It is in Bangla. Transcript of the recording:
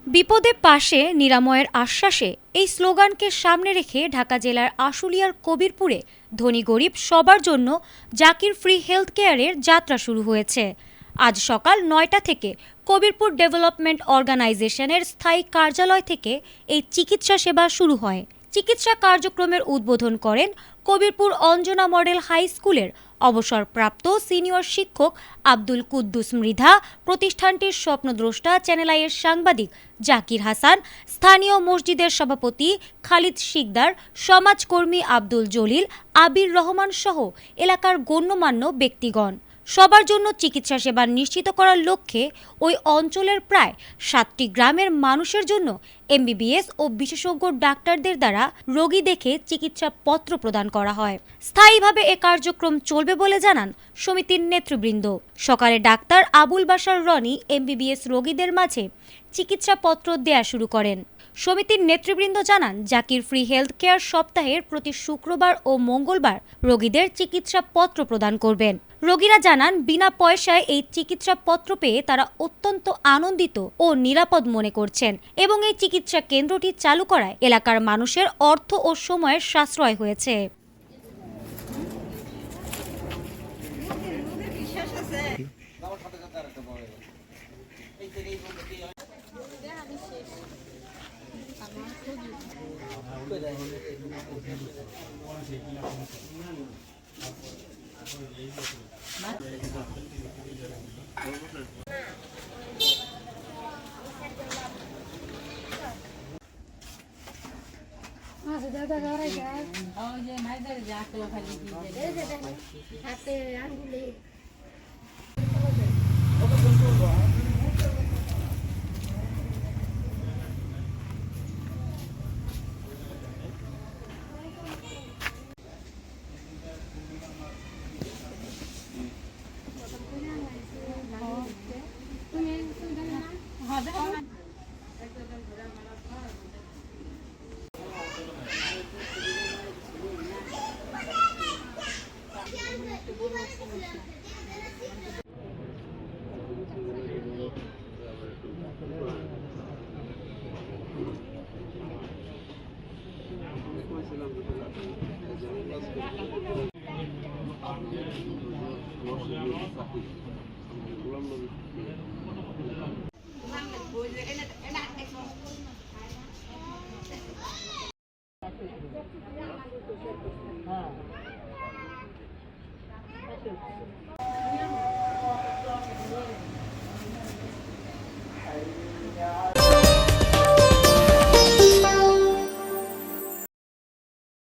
বিপদে পাশে নিরাময়ের আশ্বাসে এই স্লোগানকে সামনে রেখে ঢাকা জেলার আশুলিয়ার কবিরপুরে ধনী গরিব সবার জন্য জাকির ফ্রি হেলথ কেয়ারের যাত্রা শুরু হয়েছে। আজ সকাল ৯টা থেকে কবিরপুর ডেভেলপমেন্ট অর্গানাইজেশনের স্থায়ী কার্যালয় থেকে এই চিকিৎসা সেবা শুরু হয়। চিকিৎসা কার্যক্রমের উদ্বোধন করেন কবিরপুর অঞ্জনা মডেল হাই স্কুলের অবসরপ্রাপ্ত সিনিয়র শিক্ষক আব্দুল কুদ্দুস মৃধা, প্রতিষ্ঠানটির স্বপ্নদ্রষ্টা চ্যানেল আইয়ের সাংবাদিক জাকির হাসান, স্থানীয় মসজিদের সভাপতি খালিদ শিকদার, সমাজকর্মী আব্দুল জলিল, আবির রহমান সহ এলাকার গণ্যমান্য ব্যক্তিগণ। সবার জন্য চিকিৎসা সেবা নিশ্চিত করার লক্ষ্যে ওই অঞ্চলের প্রায় 7টি গ্রামের মানুষের জন্য এমবিবিএস ও বিশেষজ্ঞ ডাক্তারদের দ্বারা রোগী দেখে চিকিৎসা পত্র প্রদান করা হয়। স্থায়ীভাবে এ কার্যক্রম চলবে বলে জানান সমিতির নেতৃবৃন্দ। সকালে ডাক্তার আবুল বাশার রনি এমবিবিএস রোগীদের মাঝে চিকিৎসা পত্র দেয়া শুরু করেন। সমিতির নেতৃবৃন্দ জানান, জাকির ফ্রি হেলথ কেয়ার সপ্তাহের প্রতি শুক্রবার ও মঙ্গলবার রোগীদের চিকিৎসা পত্র প্রদান করবেন। রোগীরা জানান, বিনা পয়সায় এই চিকিৎসা পত্র পেয়ে তারা অত্যন্ত আনন্দিত ও নিরাপদ মনে করছেন এবং এই চিকিৎসা কেন্দ্রটি চালু করায় এলাকার মানুষের অর্থ ও সময়ের সাশ্রয় হয়েছে।